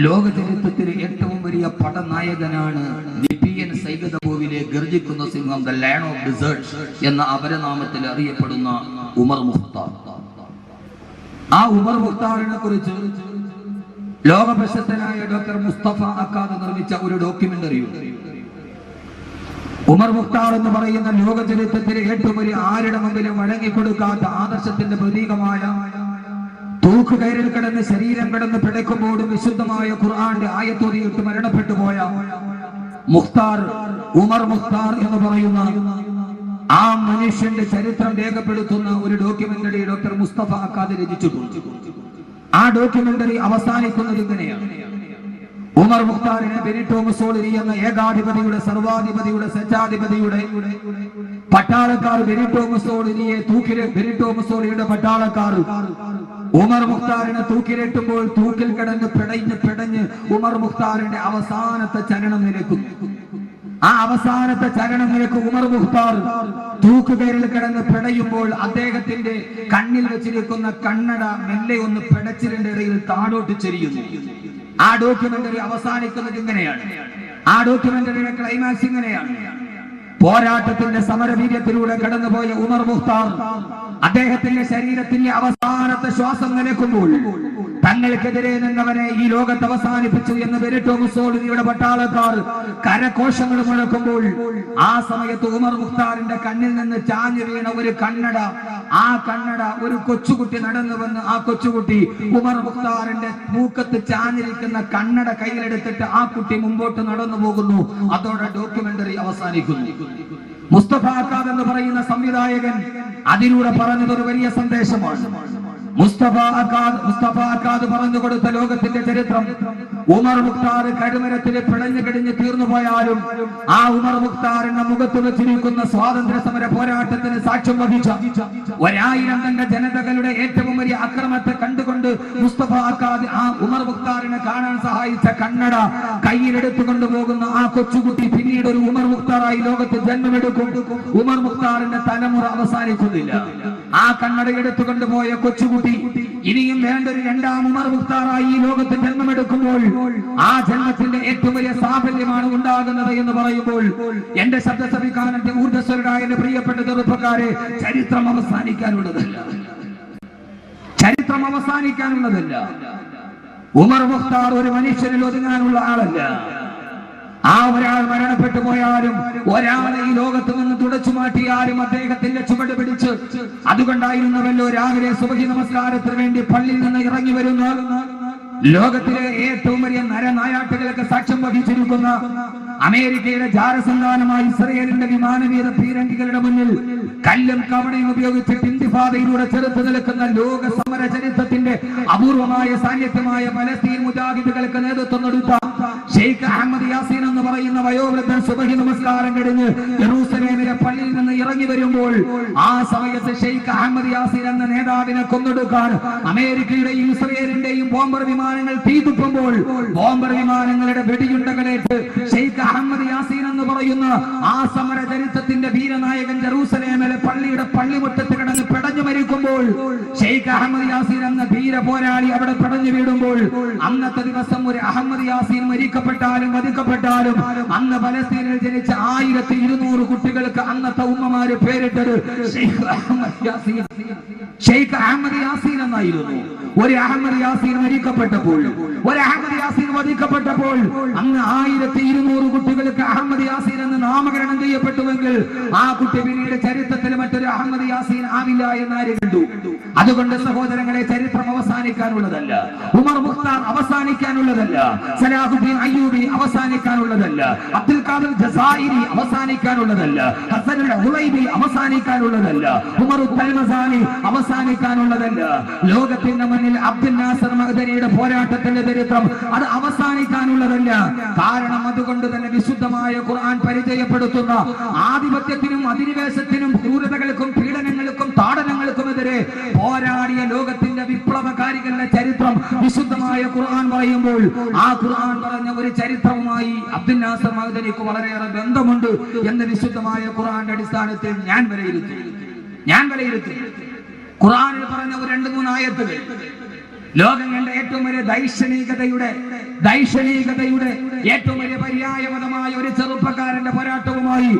ലോക ചരിത്രത്തിലെ ഏറ്റവും വലിയ പടനായകനാണ് ലിബിയൻ സൈഗതബോവിലെ ഗർജിക്കുന്ന സിംഹം ദ ലയൺ ഓഫ് ഡിസേർട്സ് എന്ന അപരനാമത്തിൽ അറിയപ്പെടുന്ന ഉമർ മുഖ്താർ. ആ ഉമർ മുഖ്താറിനെ കുറിച്ച് ലോക പ്രശസ്തനായ ഡോക്ടർ മുസ്തഫ അക്കാദ് നിർമ്മിച്ച ഒരു ഡോക്യുമെന്ററി ഉണ്ട്. ഉമർ മുഖ്താർ എന്ന് പറയുന്ന ലോക ചരിത്രത്തിലെ ഏറ്റവും വലിയ ആരുടെ മുമ്പിലും വഴങ്ങിക്കൊടുക്കാത്ത ആദർശത്തിന്റെ പ്രതീകമായ തൂക്കുകയറിൽ കിടന്ന് ശരീരം കിടന്ന് പിടയ്ക്കുമ്പോഴും വിശുദ്ധമായ ഖുർആന്റെ ആയത്തോതിയിട്ട് മരണപ്പെട്ടു പോയ മുഖ്താർ, ഉമർ മുഖ്താർ എന്ന് പറയുന്ന ആ മനുഷ്യന്റെ ചരിത്രം രേഖപ്പെടുത്തുന്ന ഒരു ഡോക്യുമെന്ററി ഡോക്ടർ മുസ്തഫ അക്കാദ് രചിച്ചിട്ടുണ്ട്. ആ ഡോക്യുമെന്ററി അവസാനിക്കുന്നത് ഇങ്ങനെയാണ്: ഉമർ മുഖ്താറിനെ ബെനിറ്റോ മുസോളിനി എന്ന ഏകാധിപതിയുടെ, സർവാധിപതിയുടെ, സജ്ജാധിപതിയുടെ പട്ടാളക്കാർ ബെനിറ്റോ മുസോളിനിയെ ബെനിറ്റോ മുസോളിനിയുടെ പട്ടാളക്കാർ ഉമർ മുഖ്താറിനെ തൂക്കിലെട്ടുമ്പോൾ തൂക്കിൽ കിടന്ന് പിടഞ്ഞ് ഉമർ മുഖ്താറിന്റെ അവസാനത്തെ ചലനം നിലക്കുന്നു. ആ അവസാനത്തെ ചലനം നിലക്ക് ഉമർ മുഖ്താർ തൂക്കുകയറിൽ കിടന്ന് പിടയുമ്പോൾ അദ്ദേഹത്തിന്റെ കണ്ണിൽ വെച്ചിരിക്കുന്ന കണ്ണട മെല്ലെ ഒന്ന് പിടച്ചിലിന്റെ ഇടയിൽ താഴോട്ട് ചെരിയുന്നു. ആ ഡോക്യുമെന്ററി അവസാനിക്കുന്നത് ഇങ്ങനെയാണ്. ആ ഡോക്യുമെന്ററിയുടെ ക്ലൈമാക്സ് ഇങ്ങനെയാണ്: പോരാട്ടത്തിന്റെ സമരവീര്യത്തിലൂടെ കടന്നുപോയ ഉമർ മുഖ്താർ അദ്ദേഹത്തിന്റെ ശരീരത്തിന്റെ അവസാനത്തെ ശ്വാസം നിലക്കുമ്പോൾ തങ്ങൾക്കെതിരെ നിന്നവനെ ഈ ലോകത്ത് അവസാനിപ്പിച്ചു എന്ന് ബെനിറ്റോ മുസോളിനിയുടെ പട്ടാളക്കാർ കരഘോഷങ്ങൾ മുഴക്കുമ്പോൾ ആ സമയത്ത് ഉമർ മുഖ്താറിന്റെ കണ്ണിൽ നിന്ന് ചാഞ്ഞു വീണ ഒരു കണ്ണട, ആ കണ്ണട ഒരു കൊച്ചുകുട്ടി നടന്നു വന്ന് ആ കൊച്ചുകുട്ടി ഉമർ മുഖ്താറിന്റെ മൂക്കത്ത് ചാഞ്ഞിരിക്കുന്ന കണ്ണട കയ്യിലെടുത്തിട്ട് ആ കുട്ടി മുമ്പോട്ട് നടന്നു പോകുന്നു. അതോടെ ഡോക്യുമെന്ററി അവസാനിക്കുന്നു. മുസ്തഫ അക്കാദ് എന്ന് പറയുന്ന സംവിധായകൻ അതിലൂടെ പറഞ്ഞത് ഒരു വലിയ സന്ദേശമാണ്. മുസ്തഫ അക്കാദ് പറഞ്ഞു കൊടുത്ത ലോകത്തിന്റെ ചരിത്രം ഉമർ മുഖ്താർ കഴുമരത്തിൽ പിടഞ്ഞു കിടിഞ്ഞ് തീർന്നു പോയാലും ആ ഉമർ മുഖ്താറിന്റെ മുഖത്ത് വെച്ചിരിക്കുന്ന സ്വാതന്ത്ര്യ സമര പോരാട്ടത്തിന് സാക്ഷ്യം വഹിച്ച 1000 അംഗ ജനതകളുടെ ഏറ്റവും വലിയ അക്രമത്തെ കണ്ടുകൊണ്ട് മുസ്തഫ അക്കാദ് ആ ഉമർ മുഖ്താറിനെ കാണാൻ സഹായിച്ച കണ്ണട കയ്യിലെടുത്തുകൊണ്ട് പോകുന്ന ആ കൊച്ചുകുട്ടി പിന്നീട് ഒരു ഉമർ മുഖ്താറായി ലോകത്ത് ജന്മമെടുക്കും. ഉമർ മുഖ്താറിന്റെ തലമുറ അവസാനിക്കുന്നില്ല. ആ കണ്ണട എടുത്തുകൊണ്ട് പോയ കൊച്ചുകുട്ടി ഇനിയും വേണ്ട ഒരു രണ്ടാം ഉമർ മുഖ്താറായി ഈ ലോകത്ത് ജന്മമെടുക്കുമ്പോൾ ആ ജന്മത്തിന്റെ ഏറ്റവും വലിയ സാഫല്യമാണ് ഉണ്ടാകുന്നത് എന്ന് പറയുമ്പോൾ എന്റെ ശബ്ദ ശ്രവിക്കാനെന്റെ ഊർജ്ജസ്വരരായ എന്റെ പ്രിയപ്പെട്ട ചെറുപ്പക്കാരെ, ചരിത്രം അവസാനിക്കാനുള്ളതല്ല. ചരിത്രം അവസാനിക്കാനുള്ളതല്ല. ഉമർ മുഖ്താർ ഒരു മനുഷ്യനിൽ ഒതുങ്ങാനുള്ള ആളല്ല. ആ ഒരാൾ മരണപ്പെട്ടു പോയാലും ഒരാളെ ഈ ലോകത്ത് നിന്ന് തുടച്ചു മാറ്റിയാലും അദ്ദേഹത്തിന്റെ ചുവട് പിടിച്ച് അതുകൊണ്ടായിരുന്നവല്ലോ രാവിലെ സുബഹി നമസ്കാരത്തിന് വേണ്ടി പള്ളിയിൽ നിന്ന് ഇറങ്ങി വരുന്ന ലോകത്തിലെ ഏറ്റവും വലിയ നരനായാട്ടുകൾക്ക് സാക്ഷ്യം വഹിച്ചിരിക്കുന്ന അമേരിക്കയുടെ ജാരസന്താനമായ ഇസ്രയേലിന്റെ വിമാനവീര പീരങ്കികളുടെ മുന്നിൽ കല്ലും കവണയും ഉപയോഗിച്ച് ഇന്തിഫാദയിലൂടെ ചെറുത്തു നിൽക്കുന്ന ലോക സമര ചരിത്രത്തിന്റെ അപൂർവമായ സാന്നിധ്യമായ പലസ്തീൻ മുജാഹിദുകൾക്ക് നേതൃത്വം കൊടുത്ത ഷെയ്ഖ് അഹമ്മദ് യാസീൻ എന്ന് പറയുന്ന വയോവൃദ്ധൻ സുബഹി നമസ്കാരം കഴിഞ്ഞ് യെരൂസലേമിലെ പള്ളിയിൽ നിന്ന് ഇറങ്ങി വരുമ്പോൾ ആ സമയത്ത് ഷെയ്ഖ് അഹമ്മദ് യാസീൻ എന്ന നേതാവിനെ കൊന്നൊടുക്കാൻ അമേരിക്കയുടെയും ഇസ്രയേലിന്റെയും ബോംബർ വിമാനങ്ങൾ തീതുപ്പുമ്പോൾ ബോംബർ വിമാനങ്ങളുടെ വെടിയുണ്ടകളേറ്റ് ഷെയ്ഖ് അഹമ്മദ് യാസീൻ എന്ന് പറയുന്ന ആ സമര ചരിത്രത്തിന്റെ വീരനായകൻ ജെറൂസലേമിലെ പള്ളിയുടെ പള്ളിമുറ്റത്ത് കിടന്ന് പിടഞ്ഞു മരിക്കുമ്പോൾ ഷെയ്ഖ് അഹമ്മദ് യാസീൻ എന്ന ധീര പോരാളി അവിടെ പിടഞ്ഞു വീടുമ്പോൾ അന്നത്തെ ദിവസം ഒരു അഹമ്മദ് യാസീൻ മരിക്കപ്പെട്ടാലും വധിക്കപ്പെട്ടാലും അന്ന് പലസ്തീനിൽ ജനിച്ച 1200 കുട്ടികൾക്ക് അന്നത്തെ ഉമ്മമാര് പേരിട്ടത് ഷെയ്ഖ് അഹമ്മദ് യാസീൻ എന്നായിരുന്നു. ഒരു അഹമ്മദ് യാസീൻ മരിക്കപ്പെട്ടപ്പോൾ, ഒരു അഹമ്മദ് യാസീൻ വധിക്കപ്പെട്ടപ്പോൾ അന്ന് 1200 കുട്ടികൾക്ക് അഹമ്മദ് യാസീൻ എന്ന് നാമകരണം ചെയ്യപ്പെട്ടുവെങ്കിൽ ആ കുട്ടി പിന്നീട് ചരിത്രത്തിൽ മറ്റൊരു അഹമ്മദ് യാസീൻ ആവില്ല എന്നാര് കണ്ടു? അതുകൊണ്ട് സഹോദരങ്ങളെ, ചരിത്രം അവസാനിക്കാനുള്ളതല്ല. ഉമർ മുഖ്താർ അവസാനിക്കാനുള്ളതല്ല. സലാഹുദ്ദീൻ അയ്യൂബി അവസാനിക്കാനുള്ളതല്ല. അബ്ദുൽ ഖാദിർ ജസായിരി അവസാനിക്കാനുള്ളതല്ല. ഹസനുൽ ഹുലൈബി അവസാനിക്കാനുള്ളതല്ല. ഉമർ തൽമസാനി അവസാനിക്കാനുള്ളതല്ല. ലോകത്തിന്റെ മുന്നിൽ അബ്ദുൽ നാസർ മഅ്ദനിയുടെ പോരാട്ടത്തിന്റെ ചരിത്രം അത് അവസാനിക്കാനുള്ളതല്ല. കാരണം അതുകൊണ്ട് തന്നെ വിശുദ്ധമായ ഖുർആൻ പരിചയപ്പെടുത്തുന്ന ആധിപത്യത്തിനും അധിനിവേശത്തിനും ക്രൂരതകൾക്കും പീഡനങ്ങൾക്കും താടനങ്ങൾക്കുമെതിരെ പോരാടിയ ലോകത്തിന്റെ വിപ്ലവകാരികളുടെ ചരിത്രം വിശുദ്ധമായ ഖുർആൻ പറയുമ്പോൾ ആ ഖുർആൻ പറഞ്ഞ ഒരു ചരിത്രവുമായി അബ്ദുൽ നാസർ മഅ്ദനിക്ക് വളരെയേറെ ബന്ധമുണ്ട് എന്ന് വിശുദ്ധമായ ഖുർആന്റെ അടിസ്ഥാനത്തിൽ ഞാൻ വിലയിരുത്തി. ഖുർആനിൽ പറഞ്ഞ ഒരു 2-3 ആയത്തുകൾ ലോകം കണ്ട ഏറ്റവും വലിയ ദൈക്ഷണികതയുടെ ഏറ്റവും വലിയ പര്യായപദമായ ഒരു ചെറുപ്പക്കാരന്റെ പോരാട്ടവുമായി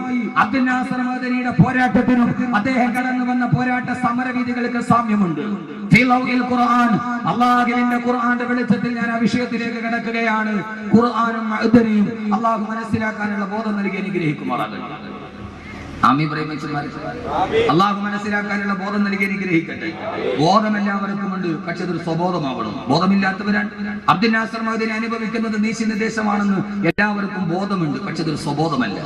അബ്ദുൽ നാസർ മഅ്ദനിയുടെ പോരാട്ടത്തിനും അദ്ദേഹം കടന്നു വന്ന പോരാട്ട സമരവീതികൾക്ക് സാമ്യമുണ്ട്. അള്ളാഹുവിന്റെ ഖുർആന്റെ വെളിച്ചത്തിൽ ഞാൻ ആ വിഷയത്തിലേക്ക് കിടക്കുകയാണ്. ഖുർആനും മഅ്ദനിയും അള്ളാഹു മനസ്സിലാക്കാനുള്ള ബോധം നൽകി അനുഗ്രഹിക്കുമാറാകട്ടെ. അള്ളാഹു മനസ്സിലാക്കാനുള്ള ബോധം നൽകി അനുഗ്രഹിക്കട്ടെ. ബോധം എല്ലാവർക്കും ഉണ്ട്, പക്ഷെ അതൊരു സ്വബോധമാവണം. ബോധമില്ലാത്തവരാണ്. അബ്ദുൽ നാസർ മഅ്ദനി അനുഭവിക്കുന്നത് നീതി നിർദ്ദേശമാണെന്ന് എല്ലാവർക്കും ബോധമുണ്ട്, പക്ഷെ അതൊരു സ്വബോധമല്ല.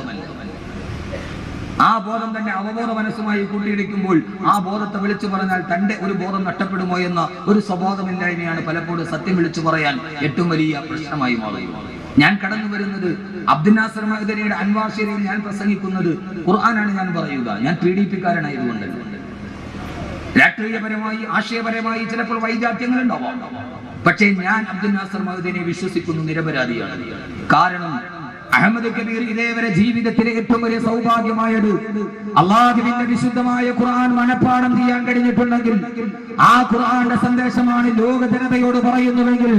ആ ബോധം തന്നെ അവബോധ മനസ്സുമായി കൂട്ടിയിടിക്കുമ്പോൾ ആ ബോധത്തെ വിളിച്ചു പറഞ്ഞാൽ തന്റെ ഒരു ബോധം നഷ്ടപ്പെടുമോ എന്ന ഒരു സ്വബോധമില്ലായ്മയാണ് പലപ്പോഴും സത്യം വിളിച്ചു പറയാൻ ഏറ്റവും വലിയ പ്രശ്നമായി മാറുന്നത്. ഞാൻ കടന്നു വരുന്നത് അബ്ദുൽ നാസർ മഅ്ദനിയുടെ അൻവാർ ശരീയിൽ ഞാൻ പ്രസംഗിക്കുന്നത് ഖുർആനാണ് ഞാൻ പറയുക. ഞാൻ PDP-കാരനായതുകൊണ്ട് രാഷ്ട്രീയപരമായി ആശയപരമായി ചിലപ്പോൾ വൈജാത്യങ്ങൾ ഉണ്ടാവാം, പക്ഷേ ഞാൻ അബ്ദുൽ നാസർ മഅ്ദനിയെ വിശ്വസിക്കുന്നു, നിരപരാധിയാണ്. കാരണം അഹമ്മദ് കബീർ ഇതേവരെ ജീവിതത്തിലെ ഏറ്റവും വലിയ സൗഭാഗ്യമായത് അള്ളാഹുവിന്റെ വിശുദ്ധമായ ഖുർആൻ മനഃപ്പാഠം ചെയ്യാൻ കഴിഞ്ഞിട്ടുണ്ടെങ്കിൽ ആ ഖുർആന്റെ സന്ദേശമാണ് ലോക ജനതയോട് പറയുന്നുവെങ്കിൽ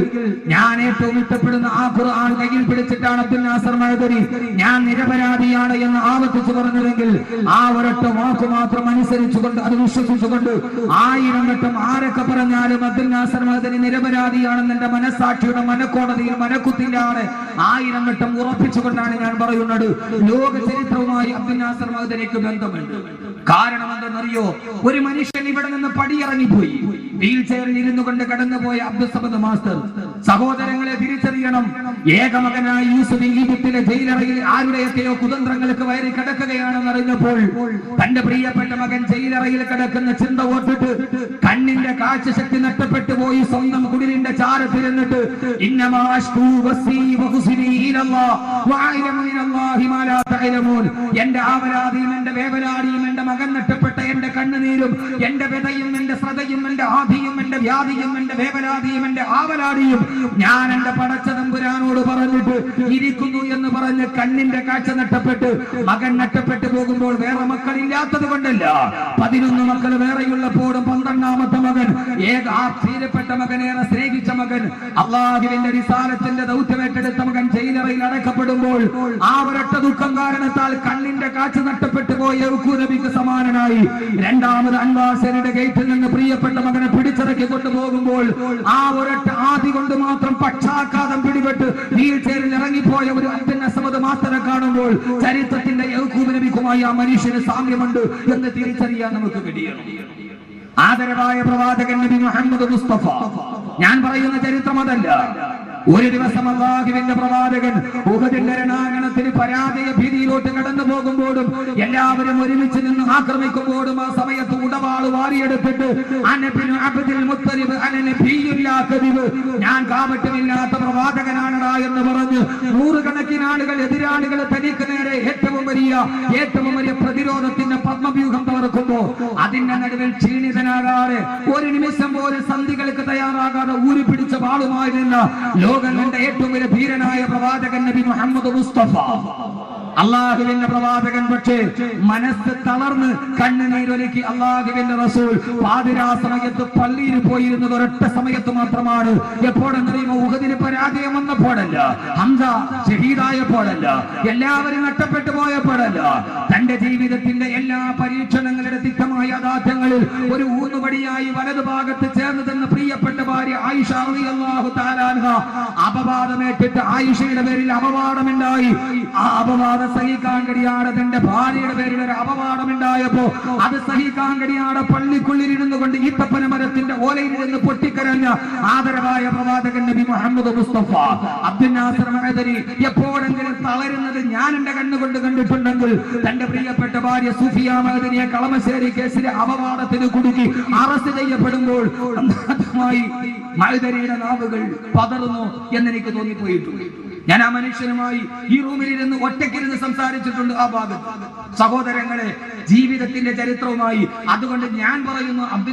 ഞാൻ ഏറ്റവും ഇഷ്ടപ്പെടുന്ന ആ ഖുർആൻ കയ്യിൽ പിടിച്ചിട്ടാണ് അബ്ദുൽ നാസർ മഅ്ദനി ഞാൻ നിരപരാധിയാണ് എന്ന് ആവർത്തിച്ചു പറഞ്ഞതെങ്കിൽ ആ ഒരൊറ്റ വാക്ക് മാത്രം അനുസരിച്ചുകൊണ്ട് അത് വിശ്വസിച്ചുകൊണ്ട് 1000 വട്ടം ആരൊക്കെ പറഞ്ഞാലും അബ്ദുൽ നാസർ മഅ്ദനി നിരപരാധിയാണെന്ന് എന്റെ മനസ്സാക്ഷിയുടെ മനക്കോടതിയിൽ മനക്കുത്തിലാണ് 1000 വട്ടം ഉറപ്പിച്ചു ാണ് ഞാൻ പറയുന്നത്. ലോക ചരിത്രവുമായി അബ്ദുൽ നാസർ മഅ്ദനിക്ക് ബന്ധമുണ്ട്. കാരണം എന്തെന്നറിയോ? ഒരു മനുഷ്യൻ ഇവിടെ നിന്ന് പടിയിറങ്ങിപ്പോയി, വീൽ ചെയറിൽ ഇരുന്നു കൊണ്ട് കടന്നുപോയ അബ്ദുൽ സമദ് മാസ്റ്റർ. സഹോദരങ്ങളെ തിരിച്ചറിയണം, ഏകമകനായി യൂസുഫ് ഈജിപ്തിലെ ജയിലറയിൽ ആരുടെയൊക്കെയോ കുതന്ത്രങ്ങൾക്ക് വയറി കിടക്കുകയാണെന്ന് അറിഞ്ഞപ്പോൾ തന്റെ പ്രിയപ്പെട്ട മകൻ ജയിലറയിൽ കിടക്കുന്ന ചിന്ത ഓർത്തിട്ട് കണ്ണിന്റെ കാഴ്ചശക്തി നഷ്ടപ്പെട്ടു പോയി സ്വന്തം കുടിലിന്റെ ചാരത്തിരുന്നിട്ട് എന്റെ ആവലാതിയും എന്റെ വേവലാടിയും എന്റെ മകൻ നഷ്ടപ്പെട്ട എന്റെ കണ്ണുനീരും എന്റെ വ്യതയും എന്റെ ശ്രദ്ധയും എന്റെ ആധിയും എന്റെ വ്യാധിയും എന്റെ വേവലാതിയും എന്റെ ആവലാടിയും ഞാൻ എന്റെ പടച്ച തമ്പുരാനോട് പറഞ്ഞിട്ട് ഇരിക്കുന്നു എന്ന് പറഞ്ഞ് കണ്ണിന്റെ കാഴ്ച നഷ്ടപ്പെട്ട് മകൻ നഷ്ടപ്പെട്ടു പോകുമ്പോൾ വേറെ മക്കളില്ലാത്തത് കൊണ്ടല്ല, 11 മക്കൾ വേറെയുള്ളപ്പോഴും 12ാമത്തെ മകൻ പ്രിയപ്പെട്ട മകനേറെ സ്നേഹിച്ച മകൻ അള്ളാഹുവിന്റെ റിസാലത്തിന്റെ ദൗത്യമേറ്റെടുത്ത മകൻ ജയിലറയിൽ അടക്കപ്പെടുമ്പോൾ ആ ഒരൊറ്റ ദുഃഖം കാരണത്താൽ കണ്ണിന്റെ കാഴ്ച നഷ്ടപ്പെട്ടു പോയ നബിക്ക് സമാനനായി രണ്ടാമത് അൻവാസരുടെ ഗേറ്റിൽ നിന്ന് പ്രിയപ്പെട്ട മകനെ പിടിച്ചിറക്കി കൊണ്ടുപോകുമ്പോൾ ആ ഒരൊറ്റ ആദി കൊണ്ട് മാത്രം പക്ഷാഘാതം പിടിപെട്ട് വീൽ ചെയറിൽ ഇറങ്ങിപ്പോയ ഒരു അബ്ദുൽ നാസർ മാസ്റ്ററെ കാണുമ്പോൾ ചരിത്രത്തിന്റെ യഹൂബ് നബിക്കുമായി ആ മനുഷ്യന് സാമ്യമുണ്ട് എന്ന് തിരിച്ചറിയാൻ നമുക്ക് കഴിയണം. ആദരവായ പ്രവാചകൻ നബി മുഹമ്മദ് മുസ്തഫ, ഞാൻ പറയുന്ന ചരിത്രം അതല്ല. ഒരു ദിവസം അല്ലാഹുവിന്റെ പ്രവാചകൻ ഉഹദിന്റെ രണാങ്കണത്തിന് പരാജയ ഭീതിയിലോട്ട് കടന്നു പോകുമ്പോഴും എല്ലാവരും ഒരുമിച്ച് നിന്ന് ആക്രമിക്കുമ്പോഴും ആ സമയത്ത് ഉടവാള് വാരിയെടുത്തിട്ട് ഞാൻ കാപട്യമില്ലാത്ത പ്രവാചകനാണടാ എന്ന് പറഞ്ഞ് 100 കണക്കിന് ആളുകൾ എതിരാളികളെ തനിക്ക് നേരെ ഏറ്റവും വലിയ പ്രതിരോധത്തിന്റെ പത്മവ്യൂഹം തകർക്കുമ്പോ അതിന്റെ നടുവിൽ ക്ഷീണിതനാകാതെ ഒരു നിമിഷം പോലും സന്ധികൾക്ക് തയ്യാറാകാതെ ഊരിപ്പിടിച്ച വാളുമായി നിന്ന ലോകം കണ്ട ഏറ്റവും വലിയ ധീരനായ പ്രവാചകൻ നബി മുഹമ്മദ് മുസ്തഫ അള്ളാഹുവിന്റെ പ്രവാചകൻ. പക്ഷേ മനസ്സ് തളർന്ന് കണ്ണുനീരൊരുക്കി അള്ളാഹുവിന്റെ റസൂൽ പാതിരാ സമയത്ത് പള്ളിയിൽ പോയിരുന്നത് ഒരൊറ്റ സമയത്ത് മാത്രമാണ്. എപ്പോഴെന്നറിയുമോ? ഉഹദിന് പരാജയം വന്നപ്പോഴല്ല, ഹംസ ഷഹീദായപ്പോഴല്ല, എല്ലാവരും നഷ്ടപ്പെട്ടു പോയപ്പോഴല്ല, തന്റെ ജീവിതത്തിന്റെ എല്ലാ പരീക്ഷണങ്ങളുടെ തിക്തമായ യാഥാർത്ഥ്യങ്ങളിൽ ഒരു ഊന്നുപടിയായി വലതുഭാഗത്ത് ചേർന്ന് തന്ന പ്രിയപ്പെട്ട ഭാര്യ ആയിഷ റളിയല്ലാഹു തആല അൻഹ അപവാദമേറ്റിട്ട് ആയിഷയുടെ പേരിൽ അപവാദമുണ്ടായി. ആ അപവാദം സഹിക്കാൻ കഴിയാതെ തന്റെ ഭാര്യയുടെ പേരിൽ ഒരു അപവാദമുണ്ടായപ്പോ അത് സഹിക്കാൻ കഴിയാതെ പള്ളിക്കുള്ളിൽ ഇരുന്നു കൊണ്ട് ഈത്തപ്പന മരത്തിന്റെ ഓലയിൽ നിന്ന് പൊട്ടിക്കരഞ്ഞ ആദരവായ പ്രവാചകൻ നബി മുഹമ്മദ് മുസ്തഫ അബ്ദുൽ നാസർ മഅ്ദനി എപ്പോഴെങ്കിലും തളരുന്നത് ഞാൻ എന്റെ കണ്ണുകൊണ്ട് കണ്ടിട്ടുണ്ടെങ്കിൽ തന്റെ പ്രിയപ്പെട്ട ഭാര്യ സുഫിയ മഅ്ദനിയെ കളമശ്ശേരി കേസിലെ അപവാദത്തിന് കുടുക്കി അറസ്റ്റ് ചെയ്യപ്പെടുമ്പോൾ മഅ്ദനിയുടെ നാവുകൾ പതറുന്നു എന്നെനിക്ക് തോന്നിപ്പോയിട്ടുണ്ട്. ഞാൻ ആ മനുഷ്യനുമായി ഈ റൂമിലിരുന്ന് ഒറ്റയ്ക്കിരുന്ന് സംസാരിച്ചിട്ടുണ്ട് ആ ഭാഗത്ത്. സഹോദരങ്ങളെ, ജീവിതത്തിന്റെ ചരിത്രവുമായി അതുകൊണ്ട് ഞാൻ പറയുന്നു അബ്ദുൽ